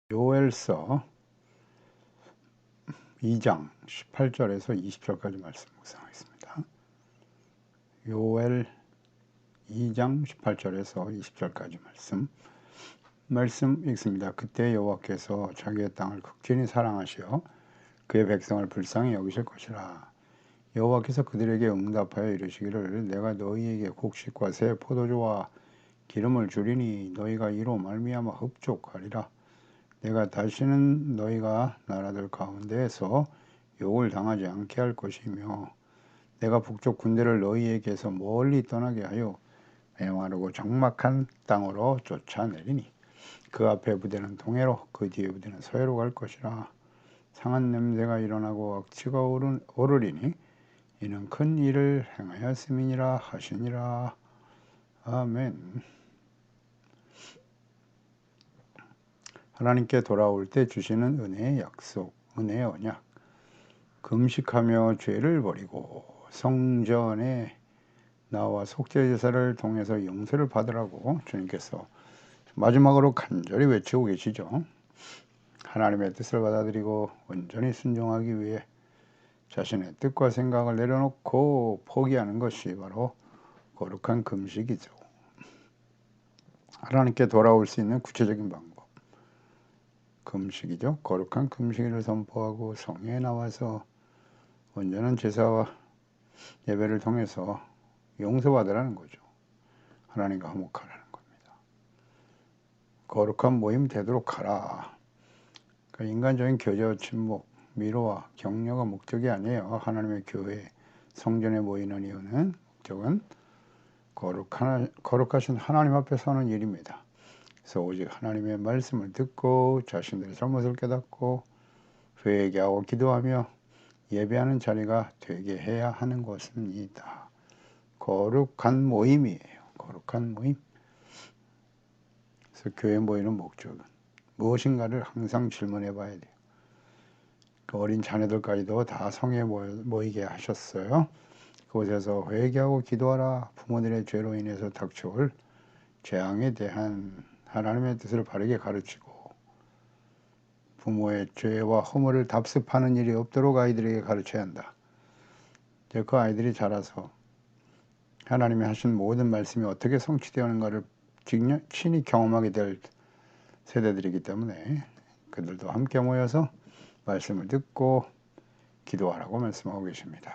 요엘서 2장 18절에서 20절까지 말씀 묵상하겠습니다. 요엘 2장 18절에서 20절까지 말씀 읽습니다. 그때 여호와께서 자기의 땅을 극진히 사랑하시어 그의 백성을 불쌍히 여기실 것이라. 여호와께서 그들에게 응답하여 이르시기를 내가 너희에게 곡식과 새 포도주와 기름을 주리니 너희가 이로 말미암아 흡족하리라. 내가 다시는 너희가 나라들 가운데에서 욕을 당하지 않게 할 것이며 내가 북쪽 군대를 너희에게서 멀리 떠나게 하여 메마르고 적막한 땅으로 쫓아내리니 그 앞에 부대는 동해로 그 뒤에 부대는 서해로 갈 것이라. 상한 냄새가 일어나고 악취가 오르리니 이는 큰 일을 행하였음이니라 하시니라. 아멘. 하나님께 돌아올 때 주시는 은혜의 약속, 은혜의 언약. 금식하며 죄를 버리고 성전에 나와 속죄제사를 통해서 용서를 받으라고 주님께서 마지막으로 간절히 외치고 계시죠. 하나님의 뜻을 받아들이고 온전히 순종하기 위해 자신의 뜻과 생각을 내려놓고 포기하는 것이 바로 거룩한 금식이죠. 하나님께 돌아올 수 있는 구체적인 방법. 금식이죠. 거룩한 금식을 선포하고 성회에 나와서 온전한 제사와 예배를 통해서 용서받으라는 거죠. 하나님과 화목하라는 겁니다. 거룩한 모임 되도록 하라. 그러니까 인간적인 교제와 친목, 위로와 격려가 목적이 아니에요. 하나님의 교회, 성전에 모이는 이유는 목적은 거룩하신 하나님 앞에 서는 일입니다. 그래서 오직 하나님의 말씀을 듣고 자신들의 잘못을 깨닫고 회개하고 기도하며 예배하는 자리가 되게 해야 하는 것입니다. 거룩한 모임이에요. 거룩한 모임. 그래서 교회 모이는 목적은 무엇인가를 항상 질문해 봐야 돼요. 그 어린 자녀들까지도 다 성에 모이게 하셨어요. 그곳에서 회개하고 기도하라. 부모들의 죄로 인해서 닥쳐올 재앙에 대한 하나님의 뜻을 바르게 가르치고 부모의 죄와 허물을 답습하는 일이 없도록 아이들에게 가르쳐야 한다. 그 아이들이 자라서 하나님이 하신 모든 말씀이 어떻게 성취되었는가를 친히 경험하게 될 세대들이기 때문에 그들도 함께 모여서 말씀을 듣고 기도하라고 말씀하고 계십니다.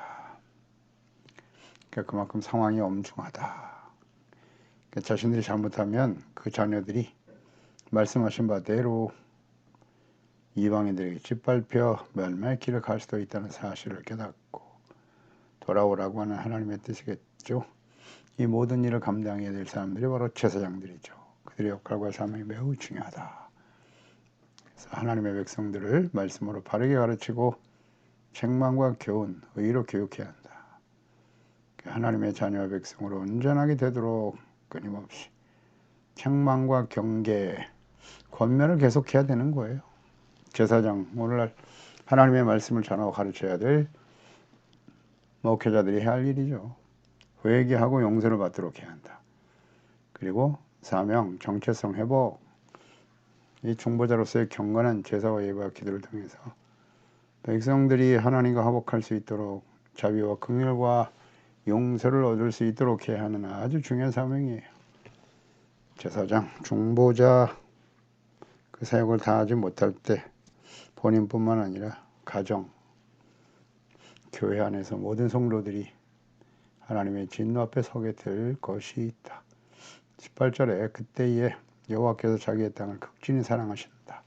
그러니까 그만큼 상황이 엄중하다. 그러니까 자신들이 잘못하면 그 자녀들이 말씀하신 바대로 이방인들에게 짓밟혀 멸망의 길을 갈 수도 있다는 사실을 깨닫고 돌아오라고 하는 하나님의 뜻이겠죠. 이 모든 일을 감당해야 될 사람들이 바로 제사장들이죠. 그들의 역할과 사명이 매우 중요하다. 그래서 하나님의 백성들을 말씀으로 바르게 가르치고 책망과 교훈, 의로 교육해야 한다. 하나님의 자녀와 백성으로 온전하게 되도록 끊임없이 책망과 경계, 권면을 계속해야 되는 거예요. 제사장, 오늘날 하나님의 말씀을 전하고 가르쳐야 될 목회자들이 해야 할 일이죠. 회개하고 용서를 받도록 해야 한다. 그리고 사명, 정체성 회복, 이 중보자로서의 경건한 제사와 예배와 기도를 통해서 백성들이 하나님과 화목할 수 있도록 자비와 긍휼과 용서를 얻을 수 있도록 해야 하는 아주 중요한 사명이에요. 제사장, 중보자 그 사역을 다하지 못할 때 본인뿐만 아니라 가정, 교회 안에서 모든 성도들이 하나님의 진노 앞에 서게 될 것이 있다. 18절에 그때에 여호와께서 자기의 땅을 극진히 사랑하신다.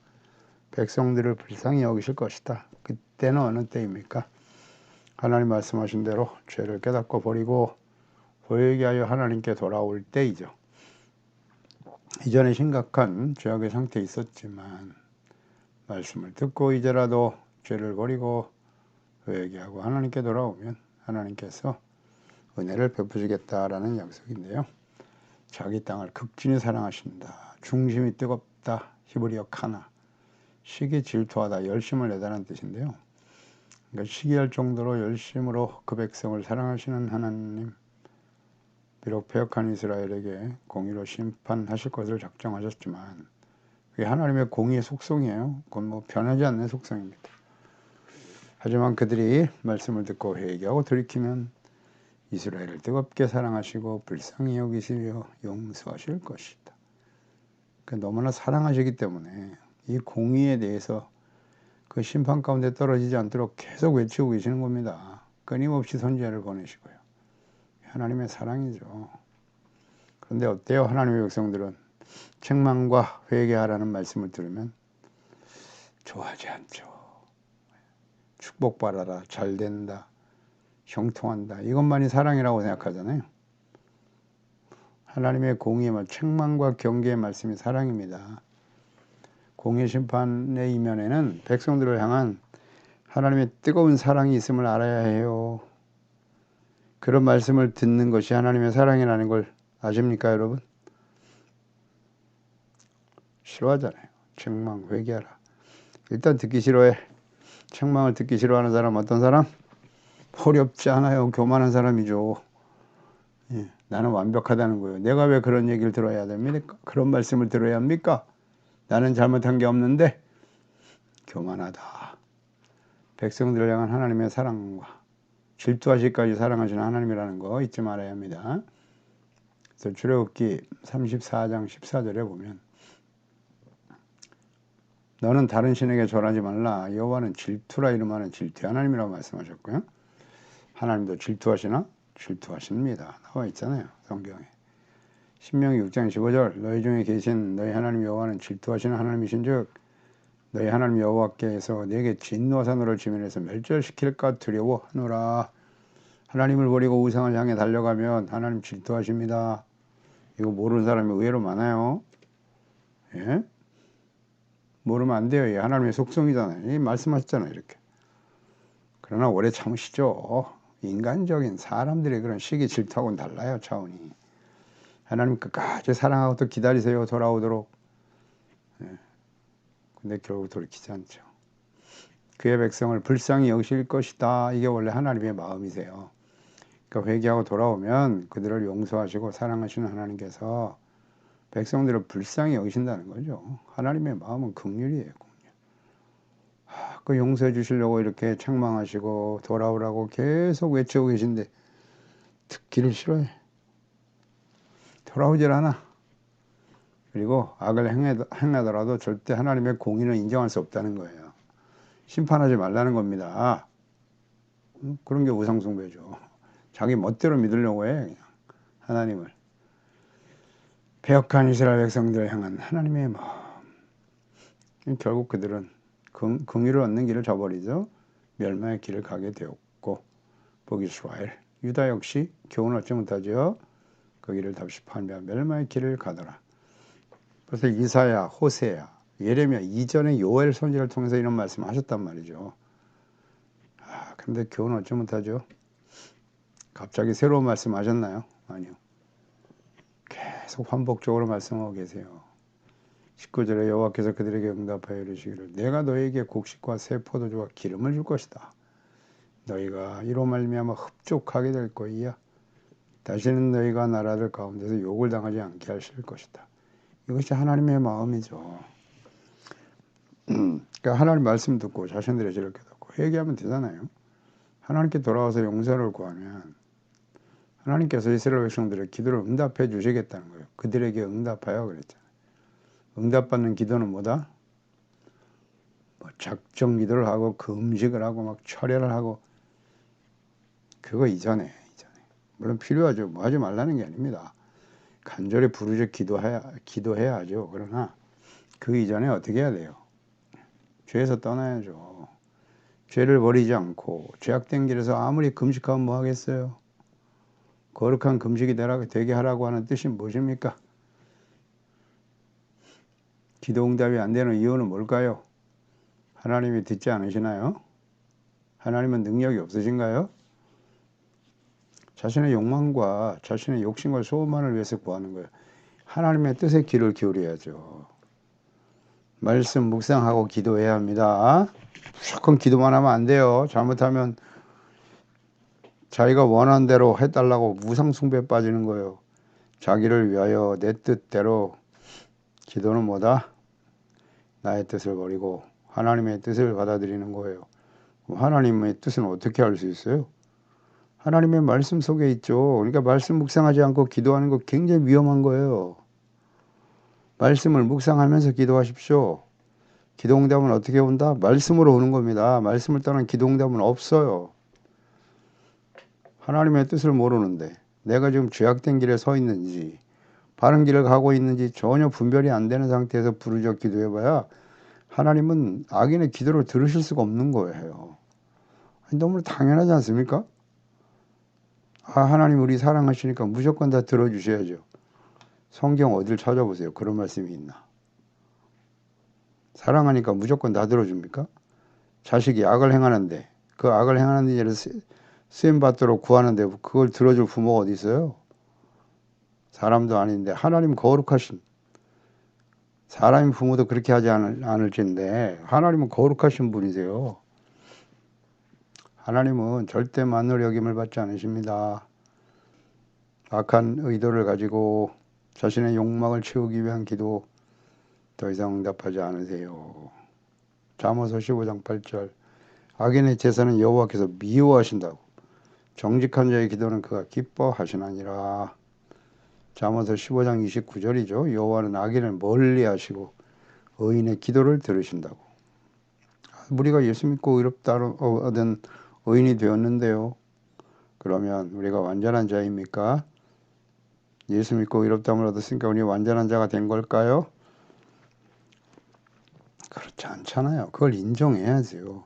백성들을 불쌍히 여기실 것이다. 그때는 어느 때입니까? 하나님 말씀하신 대로 죄를 깨닫고 버리고 회개하여 하나님께 돌아올 때이죠. 이전에 심각한 죄악의 상태에 있었지만 말씀을 듣고 이제라도 죄를 버리고 회개하고 하나님께 돌아오면 하나님께서 은혜를 베푸시겠다라는 약속인데요. 자기 땅을 극진히 사랑하신다. 중심이 뜨겁다. 히브리어 카나. 시기 질투하다. 열심을 내다는 뜻인데요. 그러니까 시기할 정도로 열심으로 그 백성을 사랑하시는 하나님, 비록 패역한 이스라엘에게 공의로 심판하실 것을 작정하셨지만 그게 하나님의 공의의 속성이에요. 그건 뭐 변하지 않는 속성입니다. 하지만 그들이 말씀을 듣고 회개하고 돌이키면 이스라엘을 뜨겁게 사랑하시고 불쌍히 여기시며 용서하실 것이다. 그러니까 너무나 사랑하시기 때문에 이 공의에 대해서 그 심판 가운데 떨어지지 않도록 계속 외치고 계시는 겁니다. 끊임없이 선지자를 보내시고요. 하나님의 사랑이죠. 그런데 어때요? 하나님의 백성들은 책망과 회개하라는 말씀을 들으면 좋아하지 않죠. 축복받아라, 잘된다, 형통한다, 이것만이 사랑이라고 생각하잖아요. 하나님의 공의의 책망과 경계의 말씀이 사랑입니다. 공의 심판의 이면에는 백성들을 향한 하나님의 뜨거운 사랑이 있음을 알아야 해요. 그런 말씀을 듣는 것이 하나님의 사랑이라는 걸 아십니까, 여러분? 싫어하잖아요. 책망, 회개하라. 일단 듣기 싫어해. 책망을 듣기 싫어하는 사람 어떤 사람? 어렵지 않아요. 교만한 사람이죠. 예, 나는 완벽하다는 거예요. 내가 왜 그런 얘기를 들어야 됩니까? 그런 말씀을 들어야 합니까? 나는 잘못한 게 없는데. 교만하다. 백성들을 향한 하나님의 사랑과 질투하시기까지 사랑하시는 하나님이라는 거 잊지 말아야 합니다. 그래서 출애굽기 34장 14절에 보면 너는 다른 신에게 절하지 말라. 여호와는 질투라 이름하는 질투의 하나님이라고 말씀하셨고요. 하나님도 질투하시나? 질투하십니다. 나와 있잖아요. 성경에. 신명기 6장 15절 너희 중에 계신 너희 하나님 여호와는 질투하시는 하나님이신즉 너희 하나님 여호와께서 네게 진노하사 너를 지면에서 멸절시킬까 두려워하노라. 하나님을 버리고 우상을 향해 달려가면 하나님 질투하십니다. 이거 모르는 사람이 의외로 많아요. 예? 모르면 안 돼요. 하나님의 속성이잖아요. 말씀하셨잖아요. 이렇게. 그러나 오래 참으시죠. 인간적인 사람들의 그런 시기 질투하고는 달라요. 차원이. 하나님 끝까지 사랑하고 또 기다리세요. 돌아오도록. 예. 근데 결국 돌이키지 않죠. 그의 백성을 불쌍히 여기실 것이다. 이게 원래 하나님의 마음이세요. 그러니까 회개하고 돌아오면 그들을 용서하시고 사랑하시는 하나님께서 백성들을 불쌍히 여기신다는 거죠. 하나님의 마음은 긍휼이에요. 그 용서해 주시려고 이렇게 책망하시고 돌아오라고 계속 외치고 계신데 듣기를 싫어해. 돌아오질 않아. 그리고 악을 행하더라도 절대 하나님의 공의는 인정할 수 없다는 거예요. 심판하지 말라는 겁니다. 그런 게 우상숭배죠. 자기 멋대로 믿으려고 해. 그냥 하나님을. 배역한 이스라엘 백성들을 향한 하나님의 마음. 결국 그들은 긍휼을 얻는 길을 저버리죠. 멸망의 길을 가게 되었고 북이스라엘, 유다 역시 교훈을 얻지 못하죠. 그 길을 다시 판매하 멸망의 길을 가더라. 그래서 이사야, 호세야, 예레미야 이전에 요엘 선지를 통해서 이런 말씀을 하셨단 말이죠. 근데 교훈을 얻지 못하죠. 갑자기 새로운 말씀 하셨나요? 아니요. 계속 반복적으로 말씀하고 계세요. 19절에 여호와께서 그들에게 응답하여 이르시기를 내가 너에게 곡식과 새 포도주와 기름을 줄 것이다. 너희가 이로 말미암아 흡족하게 될 거이야. 다시는 너희가 나라들 가운데서 욕을 당하지 않게 하실 것이다. 이것이 하나님의 마음이죠. 그러니까 하나님 말씀 듣고 자신들의 죄를 깨닫고 회개하면 되잖아요. 하나님께 돌아와서 용서를 구하면 하나님께서 이스라엘 백성들의 기도를 응답해 주시겠다는 거예요. 그들에게 응답하여 그랬잖아요. 응답받는 기도는 뭐다? 작정 기도를 하고 금식을 하고 막 철회를 하고 그거 이전에 물론 필요하죠. 뭐 하지 말라는 게 아닙니다. 간절히 부르짖어 기도해야죠. 그러나 그 이전에 어떻게 해야 돼요? 죄에서 떠나야죠. 죄를 버리지 않고 죄악된 길에서 아무리 금식하면 뭐 하겠어요? 거룩한 금식이 되게 하라고 하는 뜻이 무엇입니까? 기도 응답이 안 되는 이유는 뭘까요? 하나님이 듣지 않으시나요? 하나님은 능력이 없으신가요? 자신의 욕망과 자신의 욕심과 소원만을 위해서 구하는 거예요. 하나님의 뜻에 귀를 기울여야죠. 말씀 묵상하고 기도해야 합니다. 무조건 기도만 하면 안 돼요. 잘못하면 자기가 원하는 대로 해달라고 우상숭배에 빠지는 거예요. 자기를 위하여 내 뜻대로. 기도는 뭐다? 나의 뜻을 버리고 하나님의 뜻을 받아들이는 거예요. 하나님의 뜻은 어떻게 알 수 있어요? 하나님의 말씀 속에 있죠. 그러니까 말씀 묵상하지 않고 기도하는 거 굉장히 위험한 거예요. 말씀을 묵상하면서 기도하십시오. 기도응답은 어떻게 온다? 말씀으로 오는 겁니다. 말씀을 떠난 기도응답은 없어요. 하나님의 뜻을 모르는데 내가 지금 죄악된 길에 서 있는지 바른 길을 가고 있는지 전혀 분별이 안 되는 상태에서 부르짖어 기도해봐야 하나님은 악인의 기도를 들으실 수가 없는 거예요. 너무 당연하지 않습니까? 하나님 우리 사랑하시니까 무조건 다 들어주셔야죠. 성경 어딜 찾아보세요. 그런 말씀이 있나? 사랑하니까 무조건 다 들어줍니까? 자식이 악을 행하는데 그 악을 행하는 일을 쓰임받도록 구하는데 그걸 들어줄 부모가 어디 있어요? 사람도 아닌데 하나님 거룩하신 사람의 부모도 그렇게 하지 않을진데 하나님은 거룩하신 분이세요. 하나님은 절대 만물 여김을 받지 않으십니다. 악한 의도를 가지고 자신의 욕망을 채우기 위한 기도 더 이상 응답하지 않으세요. 잠언서 15장 8절 악인의 제사는 여호와께서 미워하신다고 정직한 자의 기도는 그가 기뻐하시나니라. 잠언서 15장 29절이죠. 여호와는 악인을 멀리하시고 의인의 기도를 들으신다고. 우리가 예수 믿고 의롭다 얻은 의인이 되었는데요. 그러면 우리가 완전한 자입니까? 예수 믿고 의롭다함을 얻었으니까 우리 완전한 자가 된 걸까요? 그렇지 않잖아요. 그걸 인정해야죠.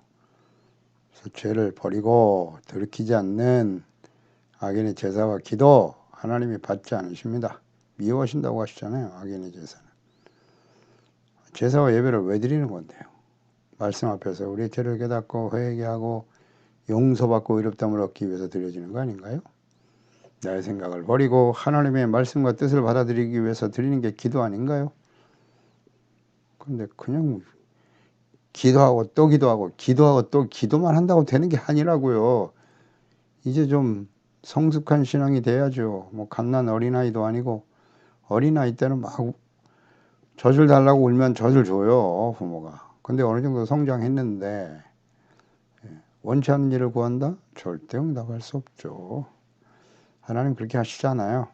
그래서 죄를 버리고 돌이키지 않는 악인의 제사와 기도 하나님이 받지 않으십니다. 미워하신다고 하시잖아요. 악인의 제사는. 제사와 예배를 왜 드리는 건데요? 말씀 앞에서 우리의 죄를 깨닫고 회개하고 용서받고 의롭다함을 얻기 위해서 드려지는 거 아닌가요? 나의 생각을 버리고 하나님의 말씀과 뜻을 받아들이기 위해서 드리는 게 기도 아닌가요? 근데 그냥 기도하고 또 기도하고 기도하고 또 기도만 한다고 되는 게 아니라고요. 이제 좀 성숙한 신앙이 돼야죠. 뭐 갓난 어린아이도 아니고 어린아이 때는 막 젖을 달라고 울면 젖을 줘요. 부모가. 근데 어느 정도 성장했는데 원치 않는 일을 구한다? 절대 응답할 수 없죠. 하나님 그렇게 하시잖아요.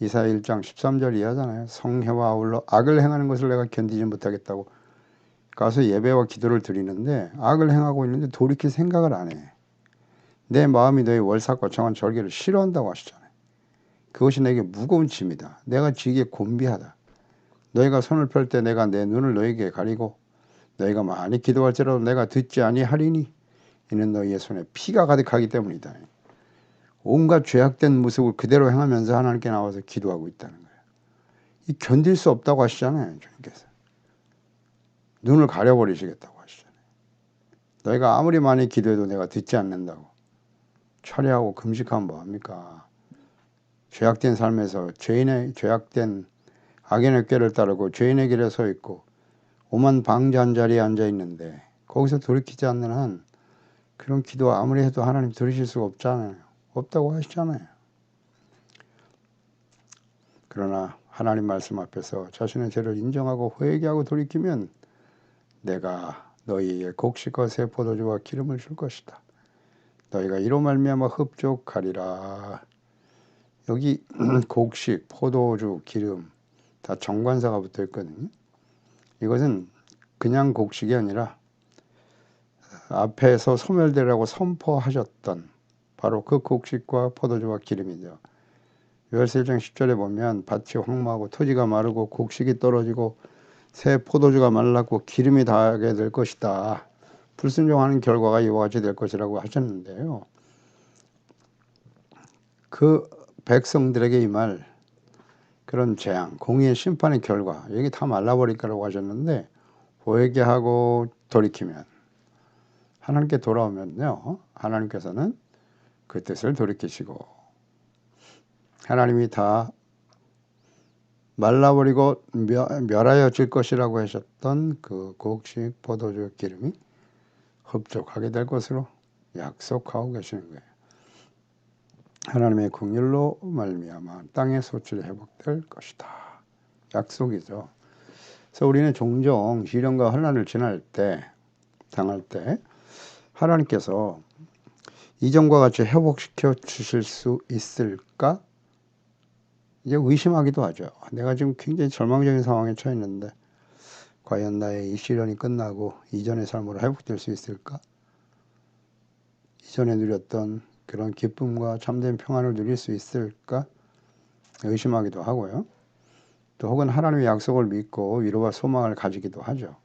이사야 1장 13절 이하잖아요. 성회와 아울러 악을 행하는 것을 내가 견디지 못하겠다고 가서 예배와 기도를 드리는데 악을 행하고 있는데 돌이킬 생각을 안 해. 내 마음이 너희 월삭과 정한 절개를 싫어한다고 하시잖아요. 그것이 내게 무거운 짐이다. 내가 지기에 곤비하다. 너희가 손을 펼 때 내가 내 눈을 너희에게 가리고 너희가 많이 기도할지라도 내가 듣지 아니하리니 이는 너희의 손에 피가 가득하기 때문이다. 온갖 죄악된 모습을 그대로 행하면서 하나님께 나와서 기도하고 있다는 거예요. 이 견딜 수 없다고 하시잖아요. 주님께서. 눈을 가려버리시겠다고 하시잖아요. 너희가 아무리 많이 기도해도 내가 듣지 않는다고. 철회하고 금식하면 뭐합니까? 죄악된 삶에서 죄인의 죄악된 악인의 꾀를 따르고 죄인의 길에 서 있고 오만 방자한 자리에 앉아 있는데 거기서 돌이키지 않는 한 그런 기도 아무리 해도 하나님 들으실 수가 없잖아요. 없다고 하시잖아요. 그러나 하나님 말씀 앞에서 자신의 죄를 인정하고 회개하고 돌이키면 내가 너희에게 곡식과 새 포도주와 기름을 줄 것이다. 너희가 이로 말미암아 흡족하리라. 여기 곡식, 포도주, 기름 다 정관사가 붙어 있거든요. 이것은 그냥 곡식이 아니라 앞에서 소멸되라고 선포하셨던 바로 그 곡식과 포도주와 기름이죠. 요엘서 1장 10절에 보면 밭이 황무하고 토지가 마르고 곡식이 떨어지고 새 포도주가 말랐고 기름이 다하게 될 것이다. 불순종하는 결과가 이와 같이 될 것이라고 하셨는데요. 그 백성들에게 임할 그런 재앙, 공의의 심판의 결과 여기 다 말라버릴 거라고 하셨는데 회개하고 돌이키면 하나님께 돌아오면요. 하나님께서는 그 뜻을 돌이키시고 하나님이 다 말라버리고 멸하여질 것이라고 하셨던 그 곡식 포도주 기름이 흡족하게 될 것으로 약속하고 계시는 거예요. 하나님의 긍휼로 말미암아 땅의 소출이 회복될 것이다. 약속이죠. 그래서 우리는 종종 시련과 환난을 당할 때 하나님께서 이전과 같이 회복시켜 주실 수 있을까? 이제 의심하기도 하죠. 내가 지금 굉장히 절망적인 상황에 처해 있는데 과연 나의 이 시련이 끝나고 이전의 삶으로 회복될 수 있을까? 이전에 누렸던 그런 기쁨과 참된 평안을 누릴 수 있을까? 의심하기도 하고요. 또 혹은 하나님의 약속을 믿고 위로와 소망을 가지기도 하죠.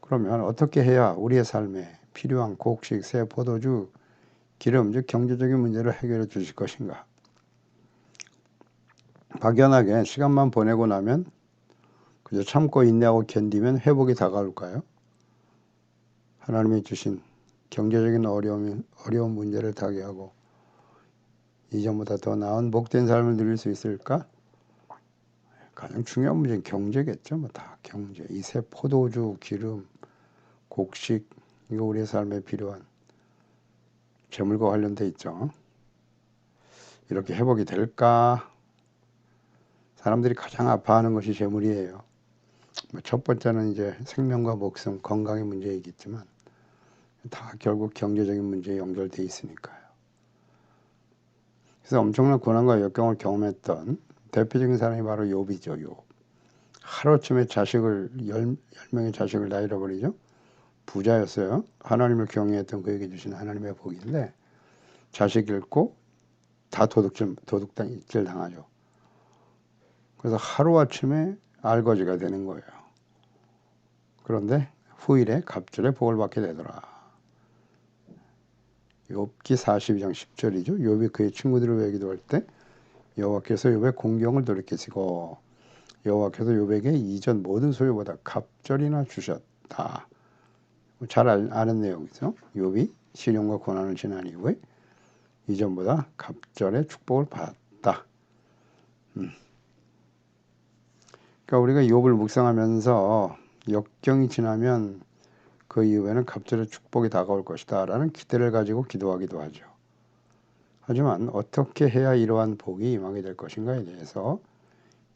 그러면 어떻게 해야 우리의 삶에 필요한 곡식, 새 포도주, 기름, 즉 경제적인 문제를 해결해 주실 것인가? 막연하게 시간만 보내고 나면 그저 참고 인내하고 견디면 회복이 다가올까요? 하나님이 주신 경제적인 어려운 문제를 타개하고 이전보다 더 나은 복된 삶을 누릴 수 있을까? 가장 중요한 문제는 경제겠죠. 뭐 다 경제. 이 새 포도주, 기름, 곡식 이거 우리의 삶에 필요한 재물과 관련돼 있죠. 이렇게 회복이 될까? 사람들이 가장 아파하는 것이 재물이에요. 첫 번째는 이제 생명과 목숨, 건강의 문제이겠지만 다 결국 경제적인 문제에 연결돼 있으니까요. 그래서 엄청난 고난과 역경을 경험했던 대표적인 사람이 바로 욥이죠. 욥. 하루아침에 열 명의 자식을 다 잃어버리죠. 부자였어요. 하나님을 경외했던 그에게 주신 하나님의 복인데 자식 잃고 다 도둑질 당하죠. 그래서 하루아침에 알거지가 되는 거예요. 그런데 후일에 갑절에 복을 받게 되더라. 욥기 42장 10절이죠. 욥이 그의 친구들을 위해 기도할 때 여호와께서 욥의 공경을 돌이키시고 여호와께서 욥에게 이전 모든 소유보다 갑절이나 주셨다. 잘 아는 내용이죠. 욥이 시련과 고난을 지난 이후에 이전보다 갑절의 축복을 받았다. 그러니까 우리가 욥을 묵상하면서 역경이 지나면 그 이후에는 갑절의 축복이 다가올 것이다 라는 기대를 가지고 기도하기도 하죠. 하지만 어떻게 해야 이러한 복이 임하게 될 것인가에 대해서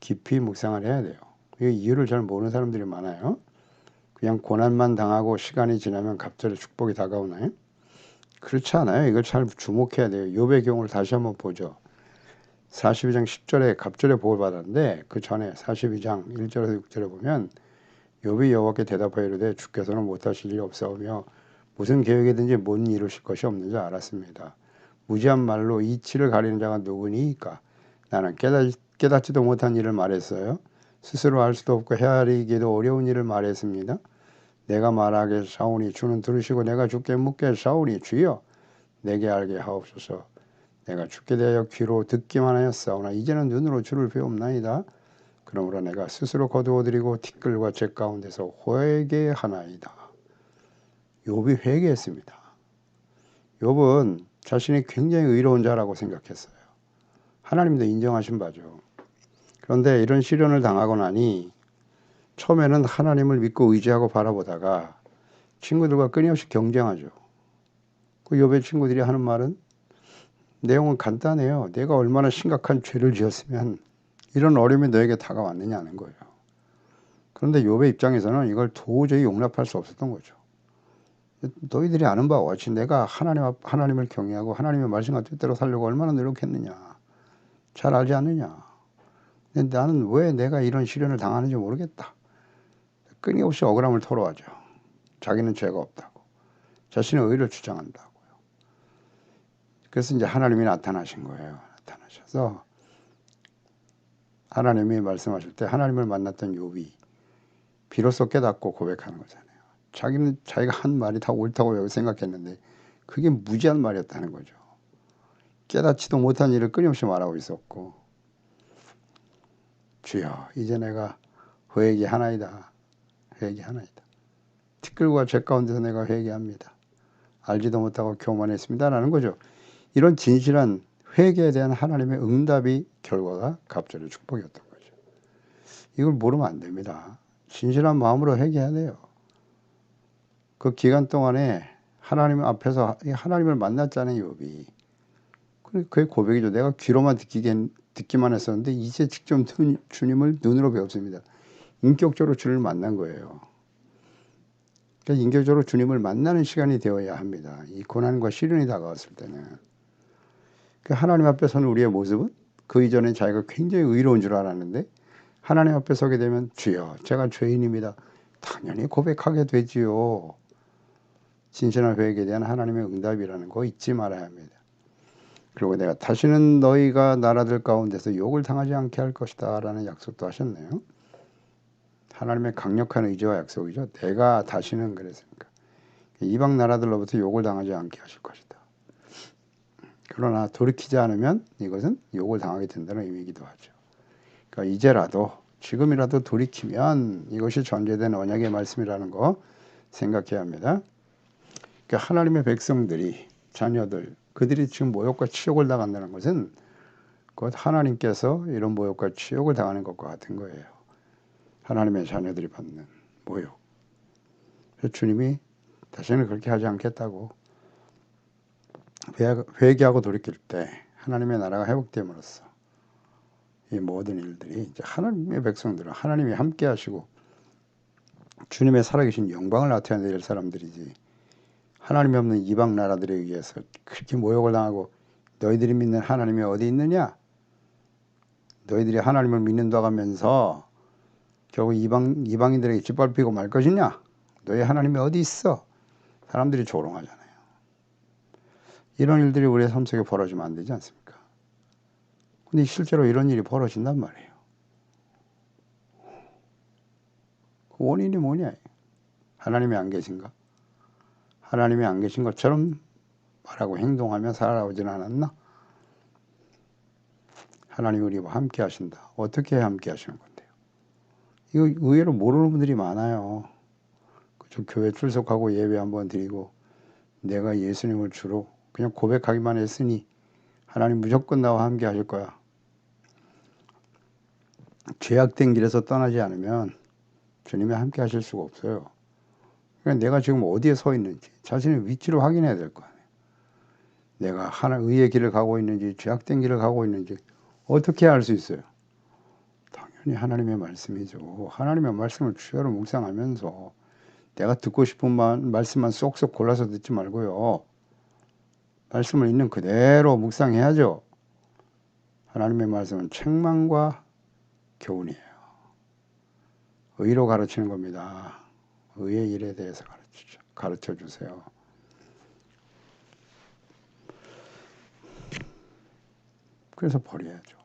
깊이 묵상을 해야 돼요. 이 이유를 잘 모르는 사람들이 많아요. 그냥 고난만 당하고 시간이 지나면 갑절의 축복이 다가오나요? 그렇지 않아요. 이걸 잘 주목해야 돼요. 욥의 경우를 다시 한번 보죠. 42장 10절에 갑절의 복을 받았는데 그 전에 42장 1절에서 6절에 보면 욥이 여호와께 대답하여 이르되 주께서는 못하실 일이 없사오며 무슨 계획이든지 못 이루실 것이 없는 줄 알았습니다. 무지한 말로 이치를 가리는 자가 누구니까? 나는 깨닫지도 못한 일을 말했어요. 스스로 알 수도 없고 헤아리기도 어려운 일을 말했습니다. 내가 말하게 사오니 주는 들으시고 내가 주께 묻게 사오니 주여 내게 알게 하옵소서. 내가 주께 대하여 귀로 듣기만 하였사오나 이제는 눈으로 주를 배옵나이다. 그러므로 내가 스스로 거두어드리고 티끌과 재 가운데서 회개하나이다. 욥이 회개했습니다. 욥은 자신이 굉장히 의로운 자라고 생각했어요. 하나님도 인정하신 바죠. 그런데 이런 시련을 당하고 나니 처음에는 하나님을 믿고 의지하고 바라보다가 친구들과 끊임없이 경쟁하죠. 그 욥의 친구들이 하는 말은 내용은 간단해요. 내가 얼마나 심각한 죄를 지었으면 이런 어려움이 너에게 다가왔느냐는 거예요. 그런데 욥의 입장에서는 이걸 도저히 용납할 수 없었던 거죠. 너희들이 아는 바와 같이 내가 하나님을 경외하고 하나님의 말씀과 뜻대로 살려고 얼마나 노력했느냐. 잘 알지 않느냐. 근데 나는 왜 내가 이런 시련을 당하는지 모르겠다. 끊임없이 억울함을 토로하죠. 자기는 죄가 없다고. 자신의 의를 주장한다고요. 그래서 이제 하나님이 나타나신 거예요. 나타나셔서 하나님이 말씀하실 때 하나님을 만났던 욥이 비로소 깨닫고 고백하는 거잖아요. 자기는 자기가 한 말이 다 옳다고 생각했는데 그게 무지한 말이었다는 거죠. 깨닫지도 못한 일을 끊임없이 말하고 있었고 주여 이제 내가 회개하나이다. 회개하나이다. 티끌과 재 가운데서 내가 회개합니다. 알지도 못하고 교만했습니다. 라는 거죠. 이런 진실한 회개에 대한 하나님의 응답이 결과가 갑절의 축복이었던 거죠. 이걸 모르면 안 됩니다. 진실한 마음으로 회개해야 돼요. 그 기간 동안에 하나님 앞에서 하나님을 만났잖아요. 욥이. 그게 고백이죠. 내가 귀로만 듣기만 했었는데 이제 직접 주님을 눈으로 배웠습니다. 인격적으로 주님을 만난 거예요. 그러니까 인격적으로 주님을 만나는 시간이 되어야 합니다. 이 고난과 시련이 다가왔을 때는. 그러니까 하나님 앞에 서는 우리의 모습은 그 이전에 자기가 굉장히 의로운 줄 알았는데 하나님 앞에 서게 되면 주여 제가 죄인입니다. 당연히 고백하게 되지요. 진실한 회개에 대한 하나님의 응답이라는 거 잊지 말아야 합니다. 그리고 내가 다시는 너희가 나라들 가운데서 욕을 당하지 않게 할 것이다 라는 약속도 하셨네요. 하나님의 강력한 의지와 약속이죠. 내가 다시는 그랬으니까 이방 나라들로부터 욕을 당하지 않게 하실 것이다. 그러나 돌이키지 않으면 이것은 욕을 당하게 된다는 의미이기도 하죠. 그러니까 이제라도 지금이라도 돌이키면 이것이 전제된 언약의 말씀이라는 거 생각해야 합니다. 그러니까 하나님의 백성들이 자녀들 그들이 지금 모욕과 치욕을 당한다는 것은 곧 하나님께서 이런 모욕과 치욕을 당하는 것과 같은 거예요. 하나님의 자녀들이 받는 모욕. 그래서 주님이 다시는 그렇게 하지 않겠다고 회개하고 돌이킬 때 하나님의 나라가 회복됨으로써 이 모든 일들이 이제 하나님의 백성들은 하나님이 함께 하시고 주님의 살아계신 영광을 나타내야 사람들이지 하나님이 없는 이방 나라들에 의해서 그렇게 모욕을 당하고 너희들이 믿는 하나님이 어디 있느냐? 너희들이 하나님을 믿는다고 하면서 결국 이방인들에게 짓밟히고 말 것이냐? 너희 하나님이 어디 있어? 사람들이 조롱하잖아요. 이런 일들이 우리의 삶 속에 벌어지면 안 되지 않습니까? 근데 실제로 이런 일이 벌어진단 말이에요. 그 원인이 뭐냐? 하나님이 안 계신가? 하나님이 안 계신 것처럼 말하고 행동하며 살아오진 않았나? 하나님이 우리와 함께 하신다. 어떻게 함께 하시는 건데요? 이거 의외로 모르는 분들이 많아요. 그저 교회 출석하고 예배 한번 드리고 내가 예수님을 주로 그냥 고백하기만 했으니 하나님 무조건 나와 함께 하실 거야. 죄악된 길에서 떠나지 않으면 주님이 함께 하실 수가 없어요. 그러니까 내가 지금 어디에 서 있는지 자신의 위치를 확인해야 될 거 아니에요. 내가 의의 길을 가고 있는지 죄악된 길을 가고 있는지 어떻게 알 수 있어요? 당연히 하나님의 말씀이죠. 하나님의 말씀을 주야로 묵상하면서 내가 듣고 싶은 말씀만 쏙쏙 골라서 듣지 말고요. 말씀을 있는 그대로 묵상해야죠. 하나님의 말씀은 책망과 교훈이에요. 의로 가르치는 겁니다. 의의 일에 대해서 가르쳐 주세요. 그래서 버려야죠.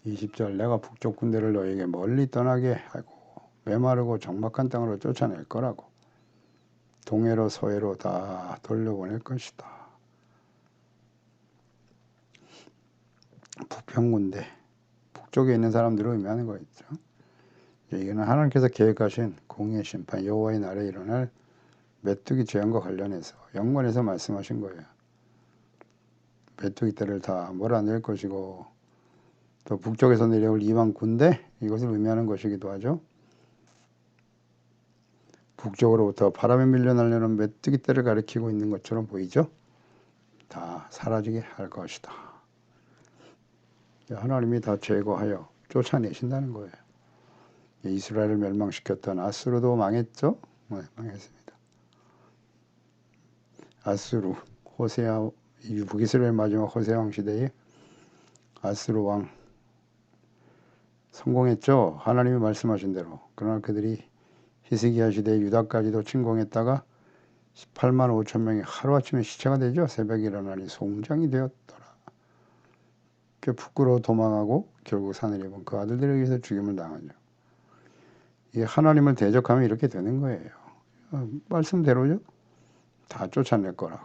20절 내가 북쪽 군대를 너에게 멀리 떠나게 하고 메마르고 적막한 땅으로 쫓아낼 거라고 동해로 서해로 다 돌려보낼 것이다. 북평군대 북쪽에 있는 사람들을 의미하는 거겠죠. 이거는 하나님께서 계획하신 공의 심판 여호와의 날에 일어날 메뚜기 재앙과 관련해서 연관해서 말씀하신 거예요. 메뚜기 떼를 다 몰아낼 것이고 또 북쪽에서 내려올 이방 군대 이것을 의미하는 것이기도 하죠. 북쪽으로부터 바람에 밀려 날려는 메뚜기 떼를 가리키고 있는 것처럼 보이죠. 다 사라지게 할 것이다. 하나님이 다 제거하여 쫓아내신다는 거예요. 이스라엘을 멸망시켰던 아수르도 망했죠. 네, 망했습니다. 아수르 호세아 북이스라엘 마지막 호세아 왕 시대에 아수르 왕 성공했죠. 하나님이 말씀하신 대로. 그러나 그들이 히스기야 시대에 유다까지도 침공했다가 18만 5천 명이 하루아침에 시체가 되죠. 새벽에 일어나니 송장이 되었더라. 그 부끄러워 도망하고 결국 산을 입은 그 아들들에 의해서 죽임을 당하죠. 이 하나님을 대적하면 이렇게 되는 거예요. 말씀대로죠. 다 쫓아낼 거라고.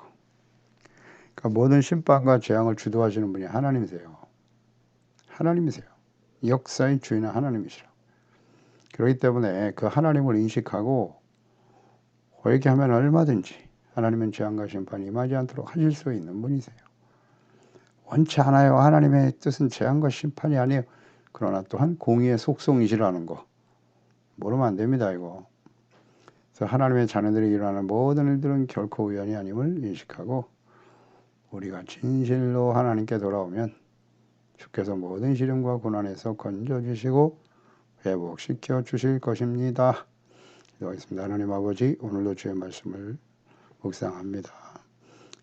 그러니까 모든 심판과 재앙을 주도하시는 분이 하나님이세요. 하나님이세요. 역사의 주인은 하나님이시라. 그렇기 때문에 그 하나님을 인식하고 회개하면 얼마든지 하나님은 재앙과 심판이 임하지 않도록 하실 수 있는 분이세요. 원치 않아요. 하나님의 뜻은 재앙과 심판이 아니에요. 그러나 또한 공의의 속성이시라는 거 모르면 안 됩니다. 이거. 그래서 하나님의 자녀들이 일어나는 모든 일들은 결코 우연이 아님을 인식하고 우리가 진실로 하나님께 돌아오면 주께서 모든 시련과 고난에서 건져주시고 회복시켜 주실 것입니다. 기도하겠습니다. 하나님 아버지, 오늘도 주의 말씀을 묵상합니다.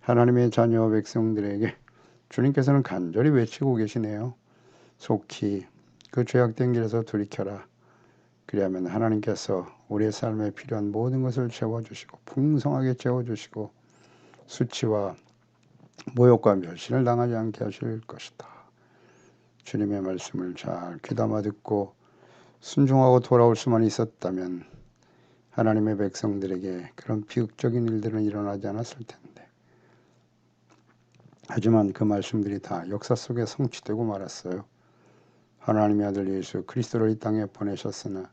하나님의 자녀 백성들에게 주님께서는 간절히 외치고 계시네요. 속히 그 죄악된 길에서 돌이켜라. 그리하면 하나님께서 우리의 삶에 필요한 모든 것을 채워주시고 풍성하게 채워주시고 수치와 모욕과 멸시를 당하지 않게 하실 것이다. 주님의 말씀을 잘 귀담아 듣고 순종하고 돌아올 수만 있었다면 하나님의 백성들에게 그런 비극적인 일들은 일어나지 않았을 텐데, 하지만 그 말씀들이 다 역사 속에 성취되고 말았어요. 하나님의 아들 예수 그리스도를 이 땅에 보내셨으나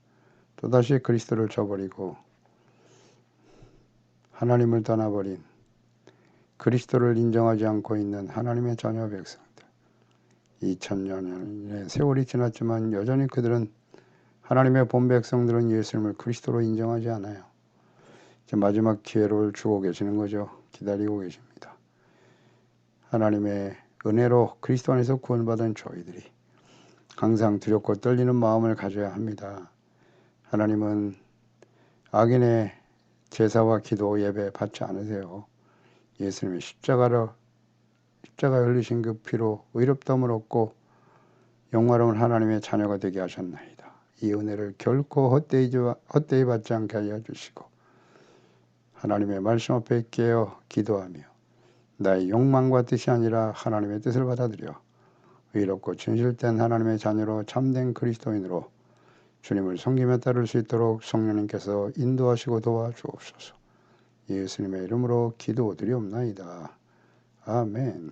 또다시 그리스도를 저버리고 하나님을 떠나버린, 그리스도를 인정하지 않고 있는 하나님의 자녀 백성들, 2000년의 세월이 지났지만 여전히 그들은, 하나님의 본 백성들은 예수님을 그리스도로 인정하지 않아요. 이제 마지막 기회를 주고 계시는 거죠. 기다리고 계십니다. 하나님의 은혜로 그리스도 안에서 구원받은 저희들이 항상 두렵고 떨리는 마음을 가져야 합니다. 하나님은 악인의 제사와 기도 예배 받지 않으세요. 예수님의 십자가에 흘리신 그 피로 의롭다함을 얻고 영화로운 하나님의 자녀가 되게 하셨나이다. 이 은혜를 결코 헛되이 받지 않게 하여 주시고 하나님의 말씀 앞에 깨어 기도하며 나의 욕망과 뜻이 아니라 하나님의 뜻을 받아들여 의롭고 진실된 하나님의 자녀로 참된 그리스도인으로 주님을 섬기며 따를 수 있도록 성령님께서 인도하시고 도와주옵소서. 예수님의 이름으로 기도드리옵나이다. 아멘.